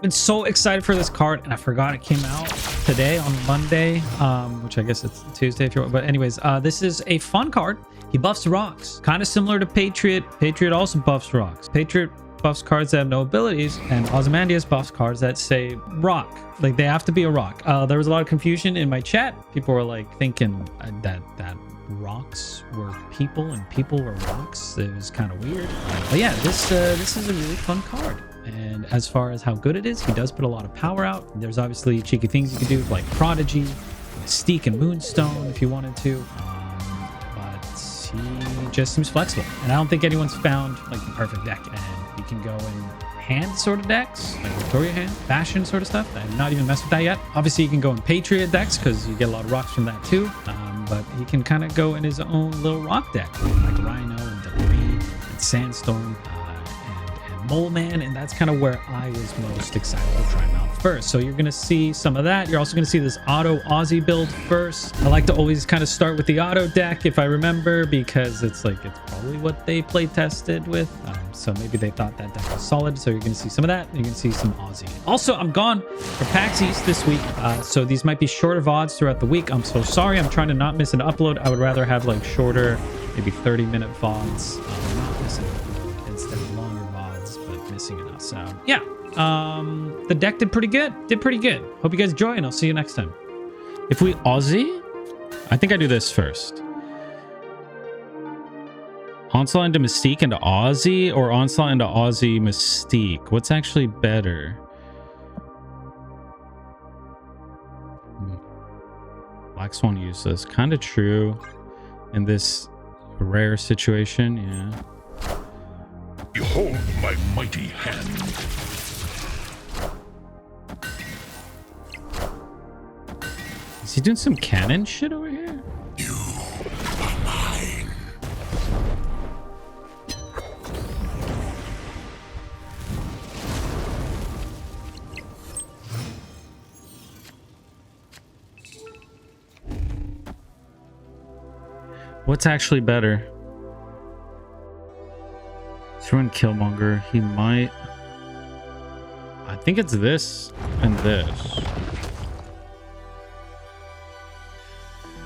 Been so excited for this card, and I forgot it came out today on Monday, which I guess it's Tuesday if you want. But anyways, this is a fun card. He buffs rocks, kind of similar to Patriot. Patriot also buffs rocks. Patriot buffs cards that have no abilities, and Ozymandias buffs cards that say rock. Like, they have to be a rock. There was a lot of confusion in my chat. People were like thinking that rocks were people and people were rocks. It was kind of weird. But yeah, this is a really fun card. And as far as how good it is, he does put a lot of power out. There's obviously cheeky things you can do, like Prodigy, Mystique, and Moonstone if you wanted to. But he just seems flexible. And I don't think anyone's found like the perfect deck. And you can go in hand sort of decks, like Victoria hand, fashion sort of stuff. I have not even messed with that yet. Obviously, you can go in Patriot decks because you get a lot of rocks from that too. But he can kind of go in his own little rock deck, like Rhino and Debris and Sandstorm. Mole Man, and that's kind of where I was most excited to try him out first. So you're going to see some of that. You're also going to see this auto Aussie build first. I like to always kind of start with the auto deck if I remember, because it's probably what they play tested with. So maybe they thought that deck was solid. So you're going to see some of that, and you're going to see some Aussie. Also, I'm gone for PAX East this week, so these might be shorter VODs throughout the week. I'm so sorry. I'm trying to not miss an upload. I would rather have like shorter, maybe 30-minute VODs. Not missing instead of longer VODs, but missing enough. So yeah, the deck did pretty good. Hope you guys enjoy, and I'll see you next time. If we Aussie, I think I do this first. Onslaught into Mystique into Aussie, or Onslaught into Aussie Mystique? What's actually better? Black Swan useless. Kind of true in this rare situation, yeah. Behold my mighty hand. Is he doing some cannon shit over here? You are mine. What's actually better? Throw in Killmonger. He might. I think it's this and this.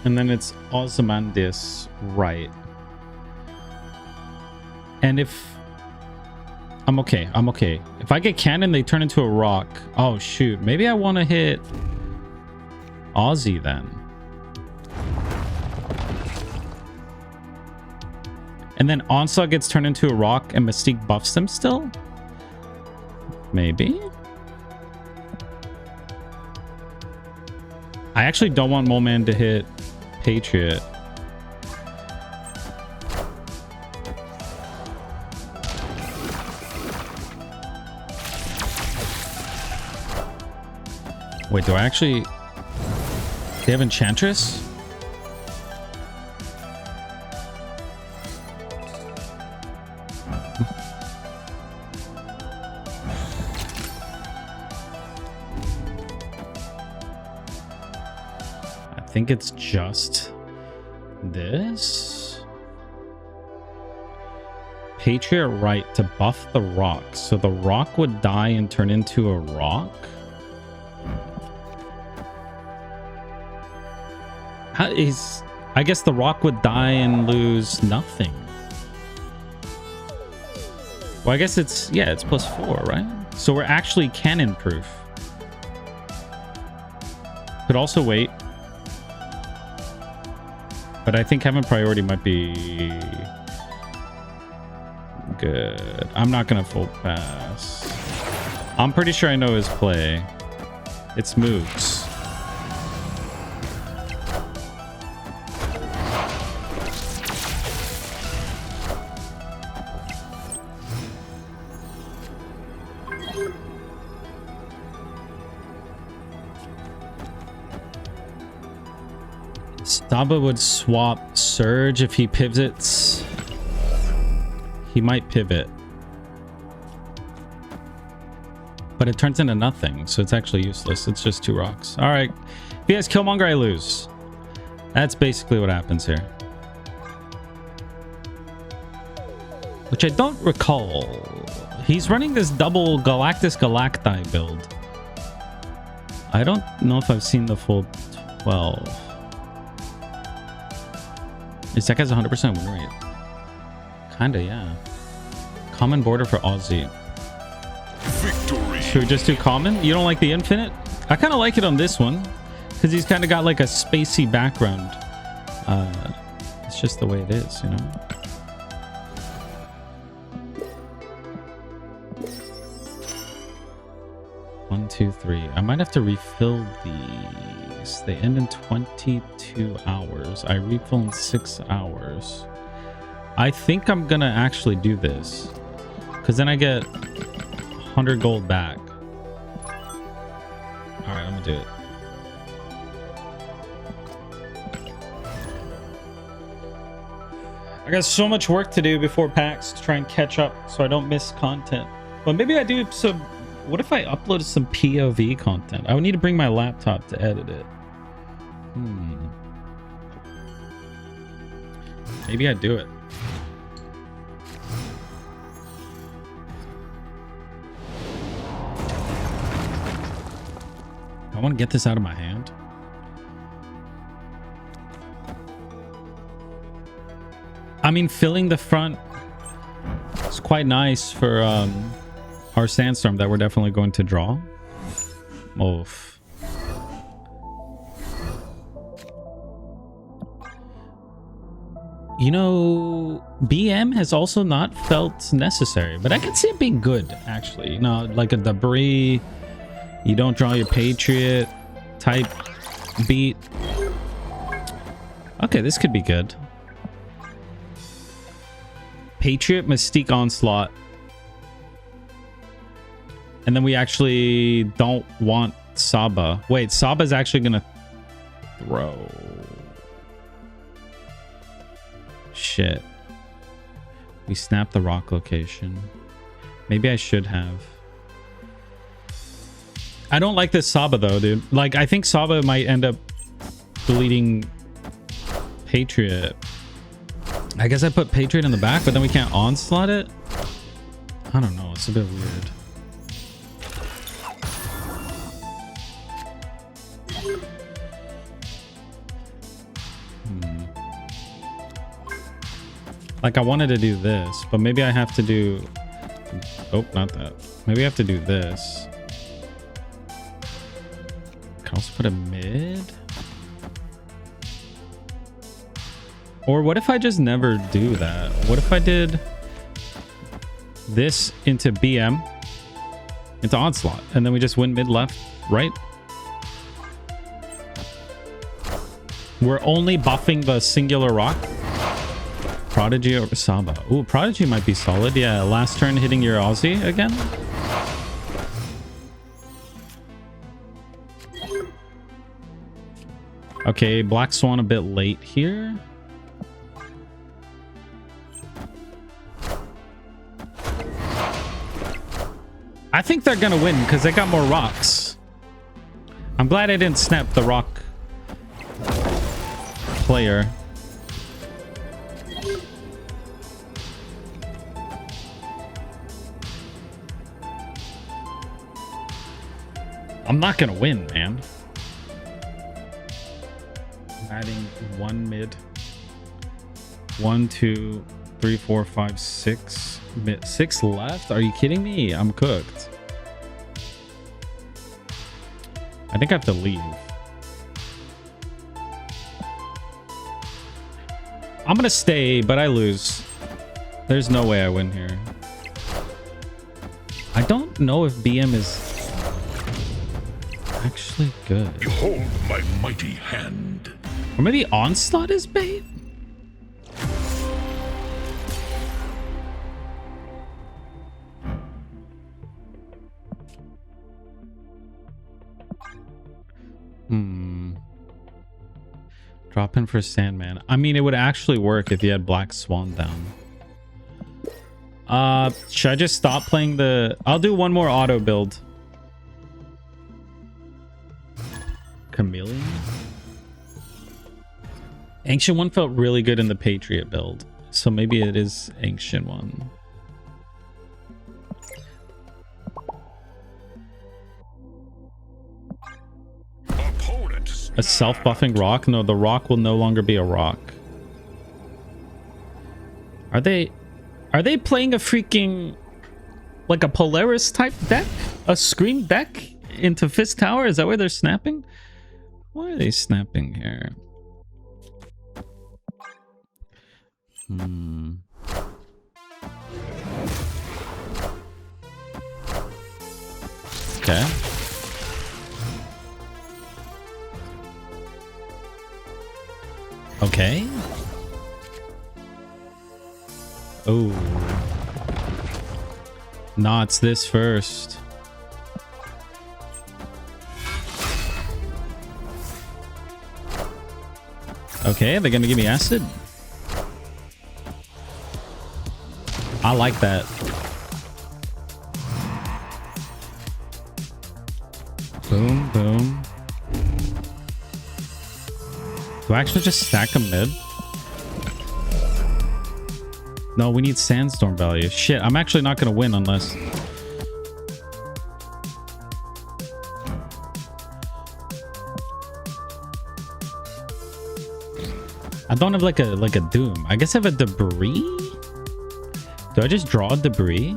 And then it's Ozymandias, right? And if I'm okay. If I get cannon, they turn into a rock. Oh shoot, maybe I want to hit Aussie then. And then Onslaught gets turned into a rock and Mystique buffs them still? Maybe? I actually don't want Mole Man to hit Patriot. Wait, do I actually... They have Enchantress? I think it's just this. Patriot right to buff the rock, so the rock would die and turn into a rock. I guess the rock would die and lose nothing. Well, I guess it's, yeah, it's +4, right? So we're actually cannon proof. Could also wait. But I think having priority might be good. I'm not going to full pass. I'm pretty sure I know his play. It's moves. Saba would swap Surge if he pivots. He might pivot. But it turns into nothing, so it's actually useless. It's just 2 rocks. Alright. If he has Killmonger, I lose. That's basically what happens here. Which I don't recall. He's running this double Galactus Galacti build. I don't know if I've seen the full 12. This deck has 100% win rate. Kinda, yeah. Common border for Aussie. Victory. Should we just do common? You don't like the infinite? I kind of like it on this one because he's kind of got like a spacey background. It's just the way it is, you know? One, two, three. I might have to refill these. They end in 22 hours. I refill in 6 hours. I think I'm gonna actually do this because then I get 100 gold back. All right, I'm gonna do it. I got so much work to do before PAX to try and catch up so I don't miss content. But maybe I do some... What if I uploaded some POV content? I would need to bring my laptop to edit it. Maybe I do it. I want to get this out of my hand. I mean, filling the front is quite nice for our sandstorm that we're definitely going to draw. Oof. You know, BM has also not felt necessary, but I can see it being good, actually. You know, like a debris, you don't draw your Patriot type beat. Okay, this could be good. Patriot, Mystique, Onslaught. And then we actually don't want Saba. Wait, Saba's actually gonna throw. Shit. We snapped the rock location. Maybe I should have. I don't like this Saba though, dude. Like, I think Saba might end up deleting Patriot. I guess I put Patriot in the back, but then we can't onslaught it. I don't know. It's a bit weird. Like, I wanted to do this, but maybe I have to do... Oh, not that. Maybe I have to do this. Can also put a mid? Or what if I just never do that? What if I did this into BM, into Onslaught, and then we just win mid, left, right? We're only buffing the singular rock. Prodigy or Saba. Ooh, Prodigy might be solid. Yeah, last turn hitting your Aussie again. Okay, Black Swan a bit late here. I think they're gonna win because they got more rocks. I'm glad I didn't snap the rock player. I'm not gonna win, man. I'm adding one mid. 1, 2, 3, 4, 5, 6. Mid. 6 left? Are you kidding me? I'm cooked. I think I have to leave. I'm gonna stay, but I lose. There's no way I win here. I don't know if BM is actually good. Behold my mighty hand. Or maybe Onslaught is bait? Drop in for Sandman. I mean, it would actually work if you had Black Swan down. Should I just stop playing the... I'll do one more auto build. Chameleon? Ancient One felt really good in the Patriot build. So maybe it is Ancient One. A self-buffing rock? No, the rock will no longer be a rock. Are they playing a freaking, like a Polaris type deck? A Scream deck into Fist Tower? Is that where they're snapping? Why are they snapping here? Okay. Okay. Oh. Nah, it's this first. Okay, they're gonna give me acid. I like that. Boom, boom. Do I actually just stack them mid? No, we need sandstorm value. Shit, I'm actually not gonna win unless... I don't have like a doom. I guess I have a debris? Do I just draw debris?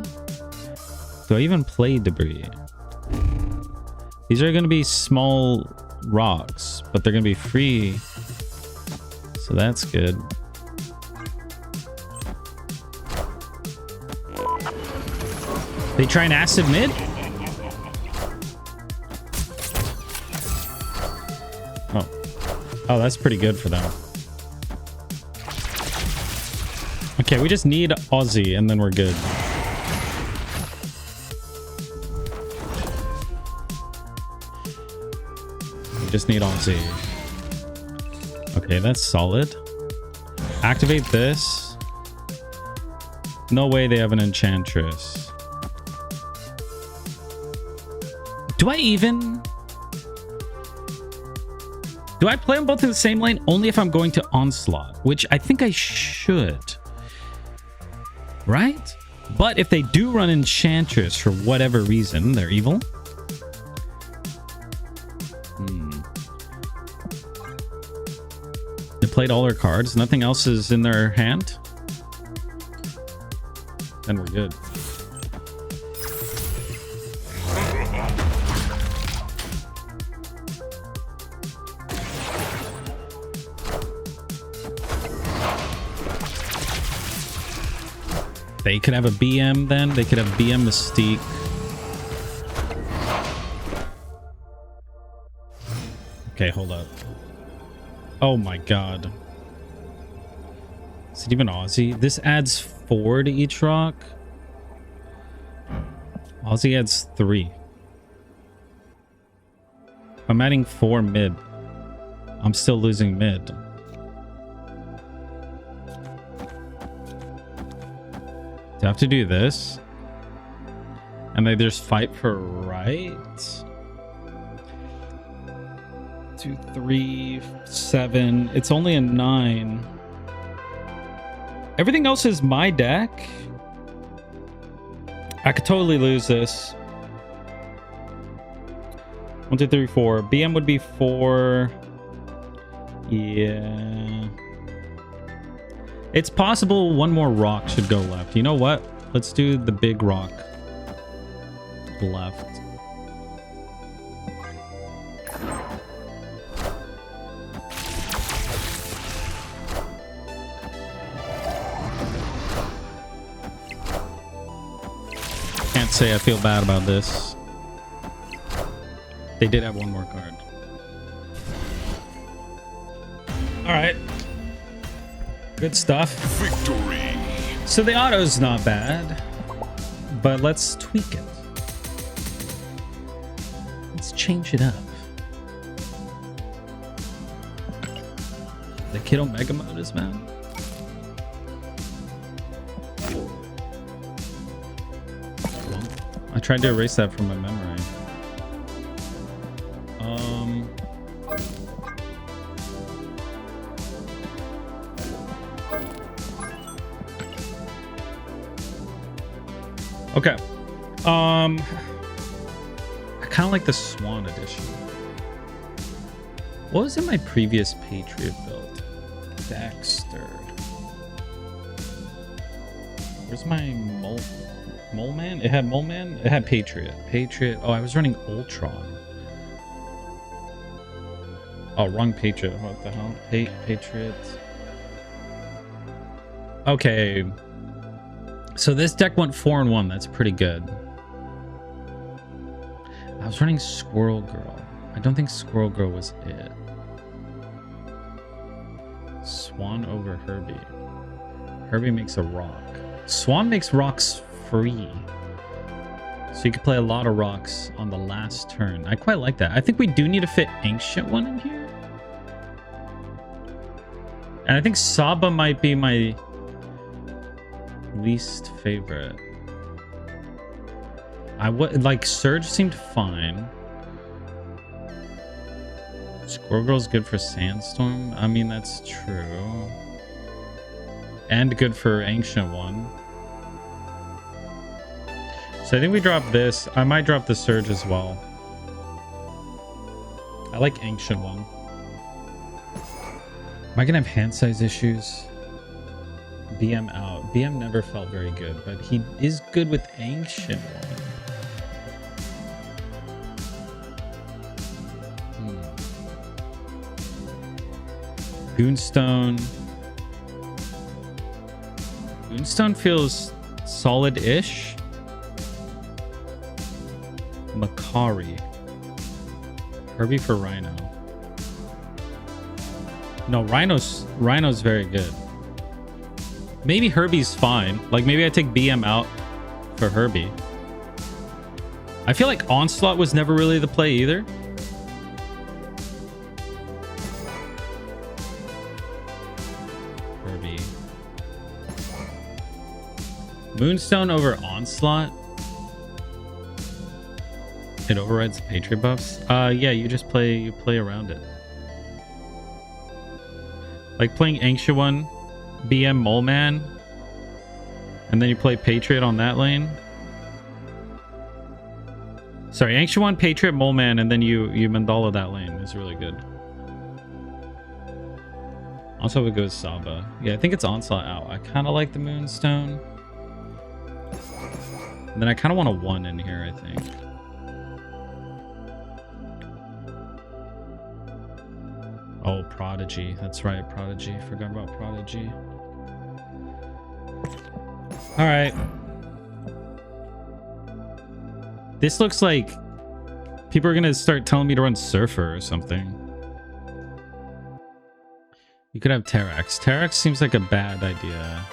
Do I even play debris? These are gonna be small rocks, but they're gonna be free. So that's good. They try an acid mid? Oh. Oh, that's pretty good for them. Okay, we just need Aussie and then we're good. We just need Aussie. Okay, that's solid. Activate this. No way they have an enchantress. Do I even... Do I play them both in the same lane? Only if I'm going to Onslaught, which I think I should. Right? But if they do run Enchantress for whatever reason, they're evil. They played all their cards. Nothing else is in their hand. Then we're good. They could have a BM then. They could have BM Mystique. Okay, hold up. Oh my god. Is it even Aussie? This adds 4 to each rock. Aussie adds 3. I'm adding 4 mid. I'm still losing mid. I have to do this and they just fight for right. 2, 3, 7. It's only a 9. Everything else is my deck. I could totally lose this. 1, 2, 3, 4. BM would be 4. Yeah. It's possible one more rock should go left. You know what? Let's do the big rock left. Can't say I feel bad about this. They did have one more card. All right. Good stuff. Victory. So the auto's not bad, but let's tweak it. Let's change it up. The Kid Omega mode is bad. I tried to erase that from my memory. Okay. I kind of like the Swan edition. What was in my previous Patriot build? Dexter. Where's my Mole Man? It had Mole Man? It had Patriot. Patriot. Oh, I was running Ultron. Oh, wrong Patriot. What the hell? Patriot. Okay. So this deck went 4-1. That's pretty good. I was running Squirrel Girl. I don't think Squirrel Girl was it. Swan over Herbie. Herbie makes a rock. Swan makes rocks free. So you can play a lot of rocks on the last turn. I quite like that. I think we do need to fit Ancient One in here. And I think Saba might be my least favorite. I would like Surge seemed fine. Squirrel Girl's good for Sandstorm. I mean, that's true. And good for Ancient One. So I think we drop this. I might drop the Surge as well. I like Ancient One. Am I gonna have hand size issues? BM out. BM never felt very good, but he is good with Ancient One. Goonstone. Goonstone feels solid-ish. Makari. Herbie for Rhino. No, Rhino's very good. Maybe Herbie's fine. Like, maybe I take BM out for Herbie. I feel like Onslaught was never really the play either. Herbie. Moonstone over Onslaught. It overrides the Patriot buffs. Yeah, you just play around it. Like playing Ancient One, BM Mole Man, and then you play Patriot on that lane. Sorry, Ancient One, Patriot, Mole Man, and then you Mandala that lane is really good. Also, it goes Saba. Yeah, I think it's Onslaught out. I kind of like the Moonstone. And then I kind of want a 1 in here, I think. Oh, Prodigy. That's right, Prodigy. Forgot about Prodigy. All right. This looks like people are going to start telling me to run Surfer or something. You could have Terrax. Terrax seems like a bad idea.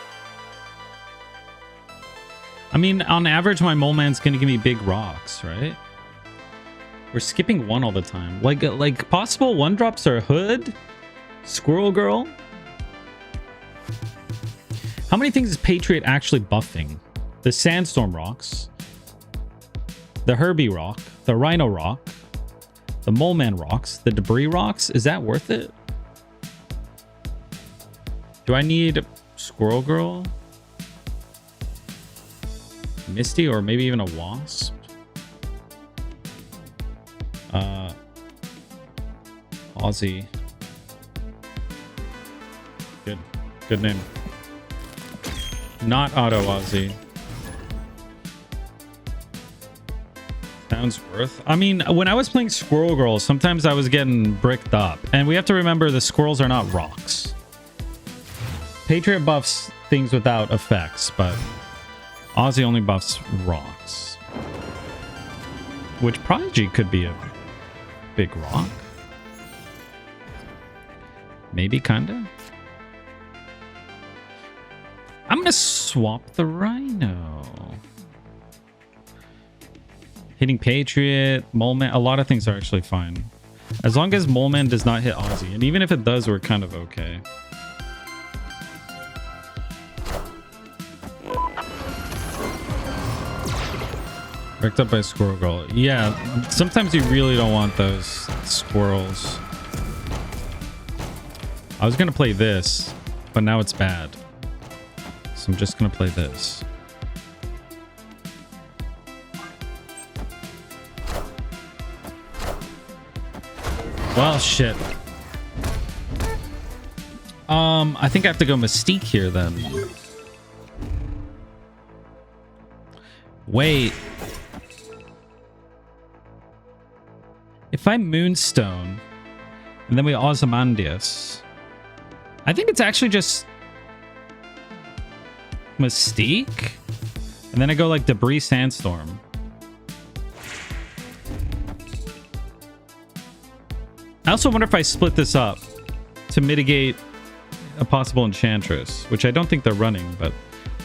I mean, on average, my Mole Man's going to give me big rocks, right? We're skipping 1 all the time. Like possible 1-drops are Hood, Squirrel Girl. How many things is Patriot actually buffing? The Sandstorm rocks, the Herbie rock, the Rhino rock, the Mole Man rocks, the Debris rocks. Is that worth it? Do I need Squirrel Girl, Misty, or maybe even a Wasp? Aussie. Good name. Not Auto Aussie. Sounds worth. I mean, when I was playing Squirrel Girl, sometimes I was getting bricked up. And we have to remember the squirrels are not rocks. Patriot buffs things without effects, but Aussie only buffs rocks. Which Prodigy could be a big rock. Maybe, kinda. I'm gonna swap the Rhino. Hitting Patriot, Mole Man, a lot of things are actually fine. As long as Mole Man does not hit Aussie. And even if it does, we're kind of okay. Wrecked up by Squirrel Girl. Yeah, sometimes you really don't want those squirrels. I was gonna play this, but now it's bad. So I'm just gonna play this. Well, shit. I think I have to go Mystique here then. Wait. If I Moonstone, and then we Ozymandias, I think it's actually just Mystique, and then I go like Debris Sandstorm. I also wonder if I split this up to mitigate a possible Enchantress, which I don't think they're running, but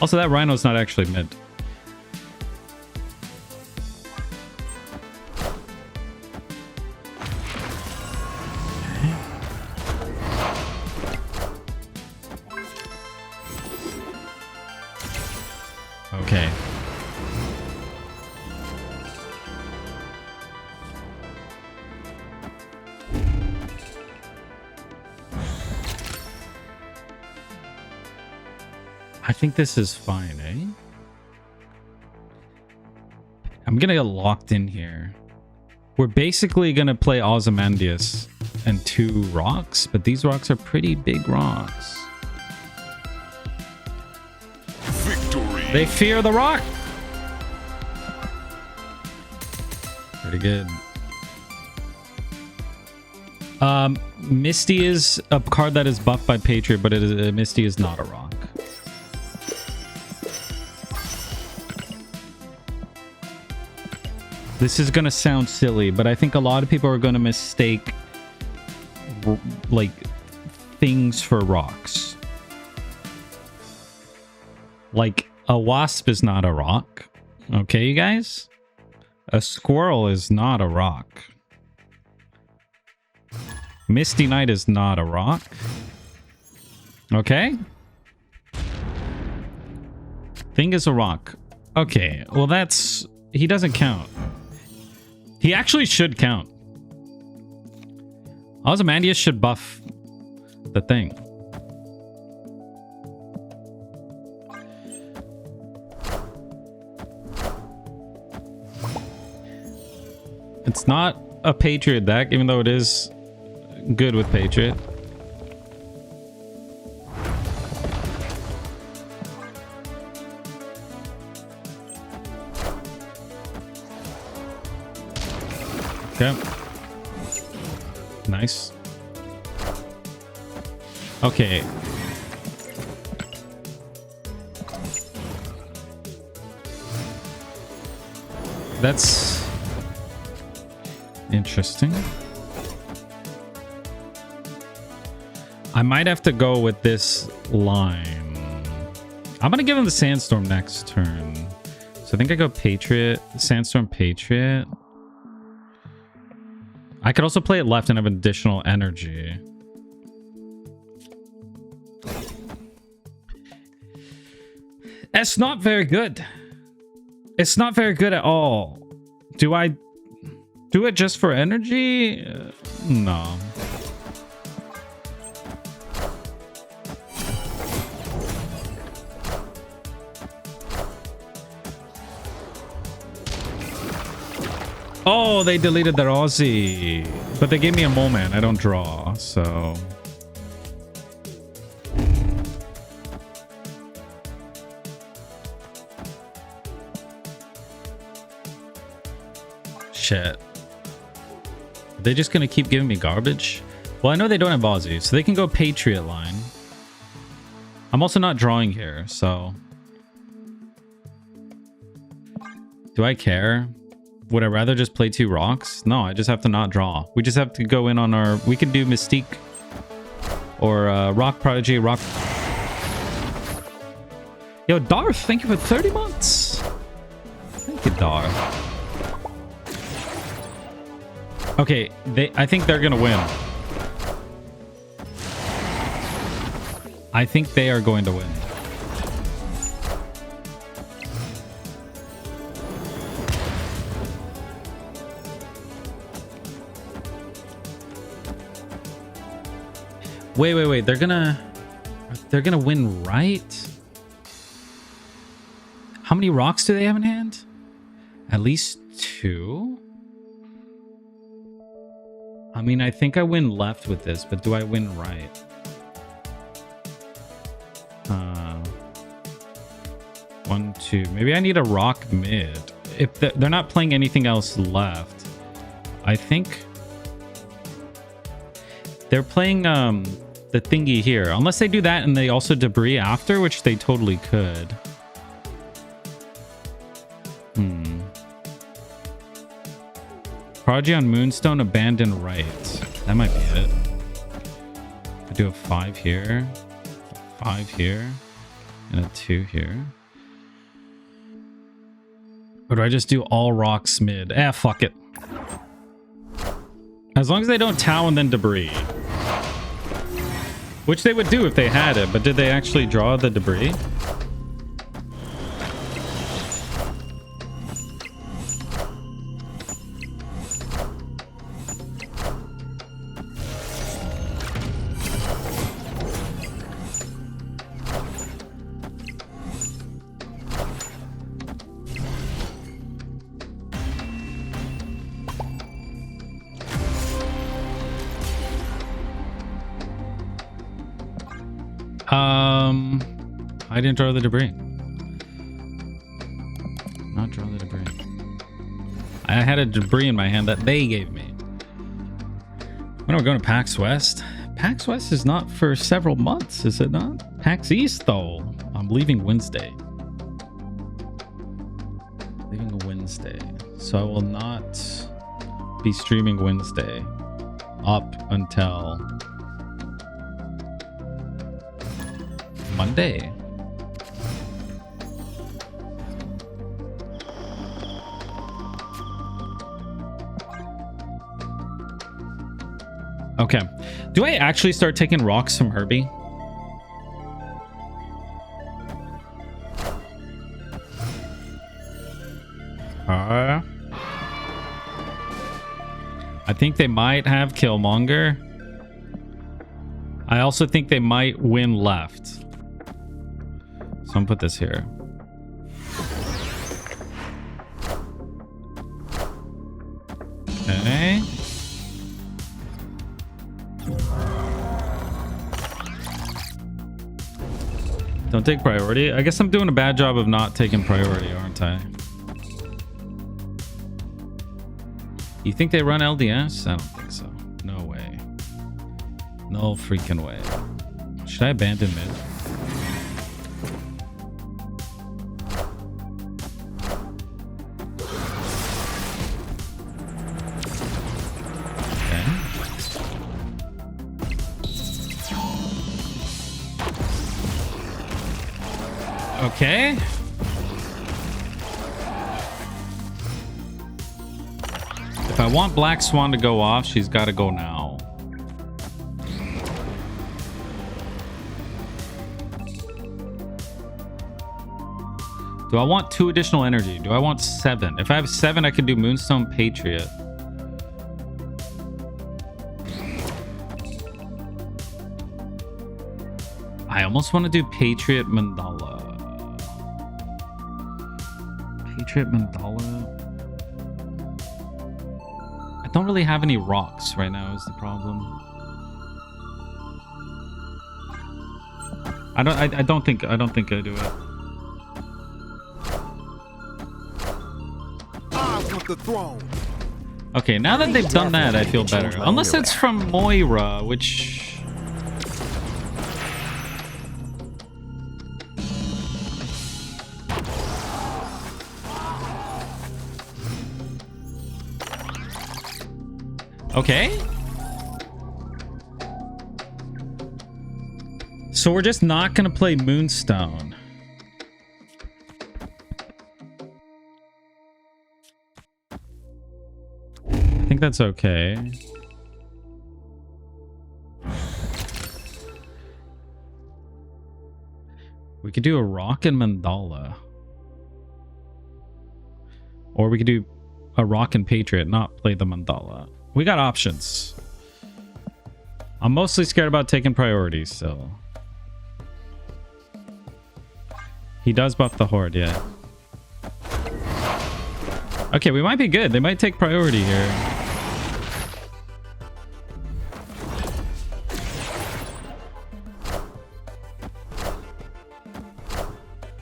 also that Rhino's not actually mid. Okay. I think this is fine, eh? I'm gonna get locked in here. We're basically gonna play Ozymandias and 2 rocks, but these rocks are pretty big rocks. Victory. They fear the rock. Pretty good. Misty is a card that is buffed by Patriot, but Misty is not a rock. This is gonna sound silly, but I think a lot of people are gonna mistake like things for rocks. Like a wasp is not a rock. Okay, you guys? A squirrel is not a rock. Misty Knight is not a rock. Okay? Thing is a rock. Okay, well that's... He doesn't count. He actually should count. Ozymandias should buff the thing. It's not a Patriot deck, even though it is good with Patriot. Okay. Nice. Okay. That's interesting. I might have to go with this line. I'm gonna give him the Sandstorm next turn. So I think I go Patriot, Sandstorm Patriot. I could also play it left and have additional energy. It's not very good. It's not very good at all. Do I do it just for energy? No. Oh, they deleted their Aussie. But they gave me a moment. I don't draw, so... Shit. Are they just gonna keep giving me garbage? Well, I know they don't have Aussie, so they can go Patriot line. I'm also not drawing here, so... Do I care? Would I rather just play 2 rocks? No, I just have to not draw. We just have to go in on our... We can do Mystique or Rock Prodigy, Rock... Yo, Darth, thank you for 30 months. Thank you, Darth. Okay, I think they're gonna win. I think they are going to win. Wait. They're gonna win, right? How many rocks do they have in hand? At least 2? I mean, I think I win left with this, but do I win right? 1, 2. Maybe I need a rock mid. If they're not playing anything else left, I think they're playing the thingy here. Unless they do that and they also debris after, which they totally could. Prodigy on Moonstone, abandon right. That might be it. I do a 5 here, a 5 here, and a 2 here. Or do I just do all rocks mid? Fuck it. As long as they don't Tau and then debris. Which they would do if they had it, but did they actually draw the debris? I didn't draw the debris. Not draw the debris. I had a debris in my hand that they gave me. When are we going to PAX West? PAX West is not for several months, is it not? PAX East, though. I'm leaving Wednesday. Leaving Wednesday. So I will not be streaming Wednesday up until Monday. Okay. Do I actually start taking rocks from Herbie? I think they might have Killmonger. I also think they might win left. So I'm gonna put this here. Okay. Don't take priority. I guess I'm doing a bad job of not taking priority, aren't I? You think they run LDS? I don't think so. No way. No freaking way. Should I abandon mid? Okay. If I want Black Swan to go off, she's got to go now. Do I want 2 additional energy? Do I want 7? If I have 7, I can do Moonstone Patriot. I almost want to do Patriot Mandala. Patriot Mandala. I don't really have any rocks right now is the problem. I don't think I do it. I want the throne. Okay, now that they've done that, I feel better. Unless it's from Moira, which... Okay. So we're just not going to play Moonstone. I think that's okay. We could do a rock and mandala. Or we could do a rock and patriot, not play the mandala. We got options. I'm mostly scared about taking priorities, so. He does buff the horde, yeah. Okay, we might be good. They might take priority here.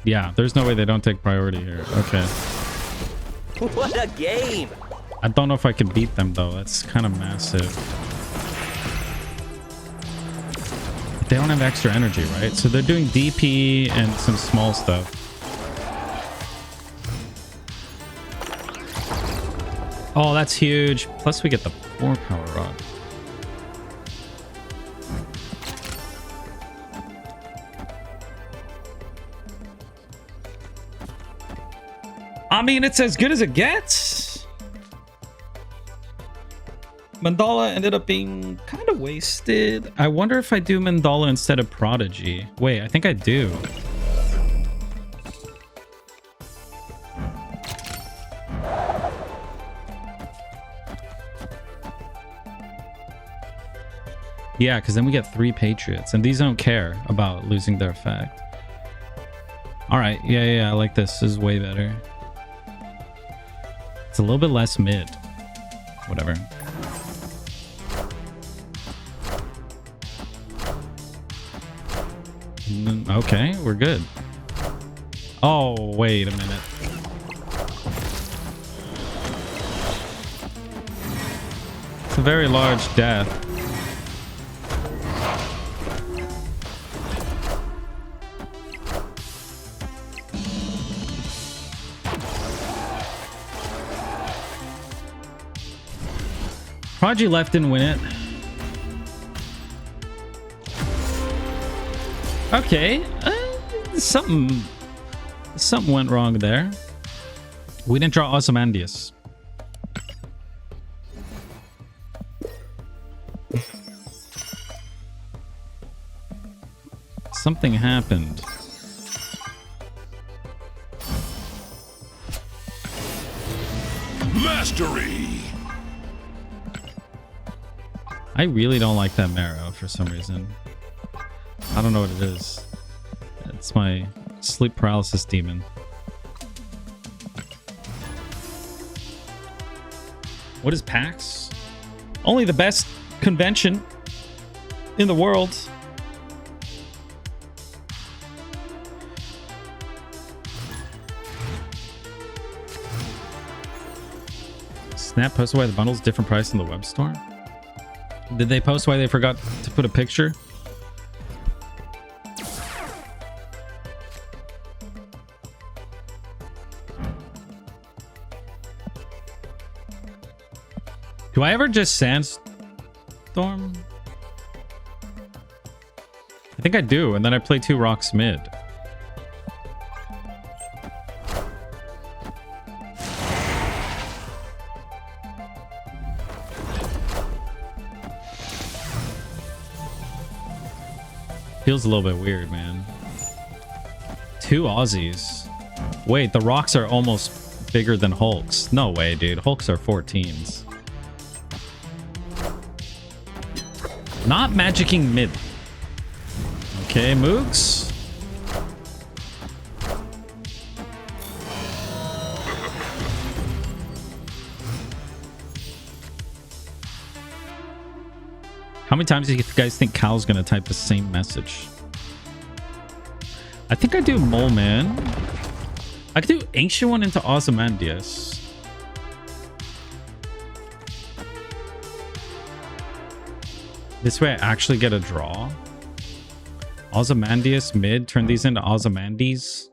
Yeah, there's no way they don't take priority here. Okay. What a game! I don't know if I can beat them, though. That's kind of massive. They don't have extra energy, right? So they're doing DP and some small stuff. Oh, that's huge. Plus we get the 4 power rod. I mean, it's as good as it gets. Mandala ended up being kind of wasted. I wonder if I do Mandala instead of Prodigy. Wait, I think I do. Yeah, because then we get 3 Patriots, and these don't care about losing their effect. All right, yeah, I like this. This is way better. It's a little bit less mid. Whatever. Okay, we're good. Oh, wait a minute. It's a very large death. Prodigy left didn't win it. Okay, something went wrong there. We didn't draw Ozymandias. Something happened. Mastery. I really don't like that marrow for some reason. I don't know what it is. It's my sleep paralysis demon. What is PAX? Only the best convention in the world. Snap posted why the bundle's different price in the web store. Did they post why they forgot to put a picture? Do I ever just sandstorm? I think I do, and then I play 2 rocks mid. Feels a little bit weird, man. 2 Aussies. Wait, the rocks are almost bigger than Hulks. No way, dude. Hulks are 14s. Not magicking mid. Okay, Moogs. How many times do you guys think Cal's gonna type the same message? I think I do Mole Man. I could do Ancient One into Ozymandias. This way I actually get a draw. Ozymandias mid, turn these into Ozymandies.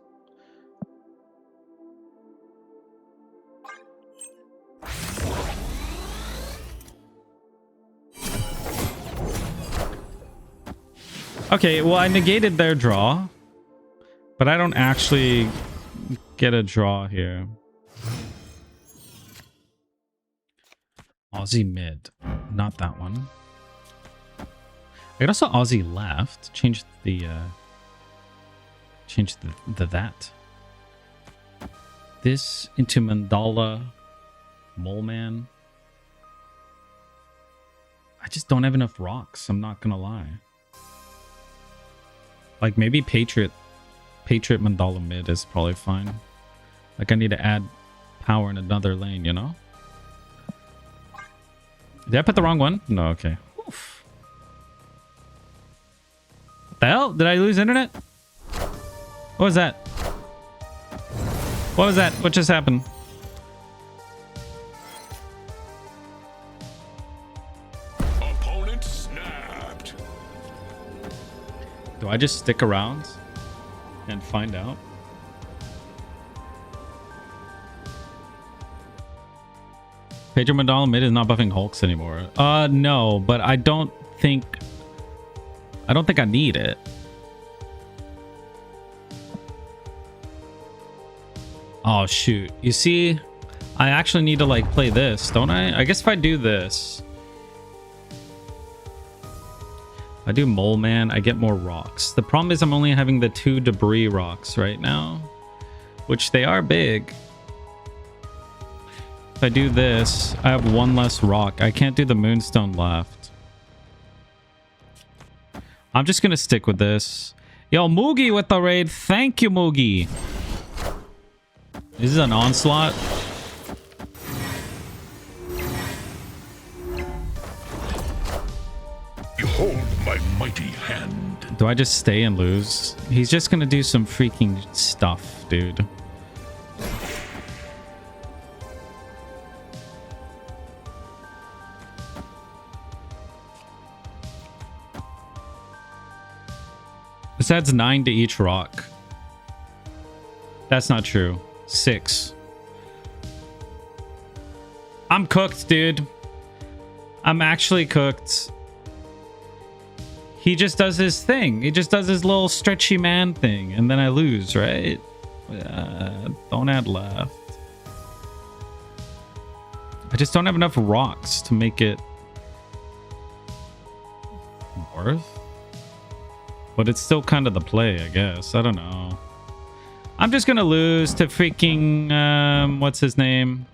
Okay, well, I negated their draw, but I don't actually get a draw here. Aussie mid, not that one. I could also Aussie left. Change the that. This into Mandala, Mole Man. I just don't have enough rocks. I'm not gonna lie. Like maybe Patriot Mandala mid is probably fine. Like I need to add power in another lane, you know? Did I put the wrong one? No, okay. Oof. What the hell? Did I lose internet? What was that? What was that? What just happened? Opponent snapped. Do I just stick around and find out? Pedro Madonna mid is not buffing Hulks anymore. No, but I don't think I need it. Oh shoot. You see, I actually need to like play this, don't I? I guess if I do this, if I do Mole Man, I get more rocks. The problem is I'm only having the 2 debris rocks right now, which they are big. If I do this, I have 1 less rock. I can't do the Moonstone left. I'm just gonna stick with this. Yo, Moogie with the raid. Thank you, Moogie. This is an onslaught. Behold my mighty hand. Do I just stay and lose? He's just gonna do some freaking stuff, dude. This adds 9 to each rock. That's not true. 6. I'm cooked, dude. I'm actually cooked. He just does his thing. He just does his little stretchy man thing. And then I lose, right? Don't add left. I just don't have enough rocks to make it worth. But it's still kind of the play, I guess. I don't know. I'm just gonna lose to freaking what's his name?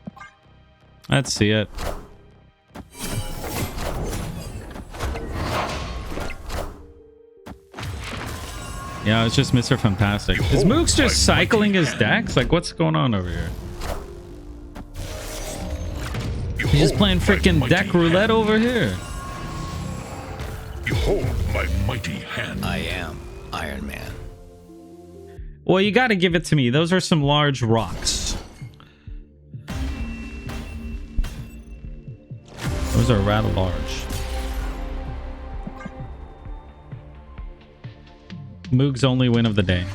Let's see it. Yeah, it's just Mr. Fantastic. Is Mook's just cycling his decks? Like, what's going on over here? He's just playing freaking deck roulette over here. Behold my mighty hand. I am Iron Man. Well, you got to give it to me. Those are some large rocks. Those are rather large. Moog's only win of the day.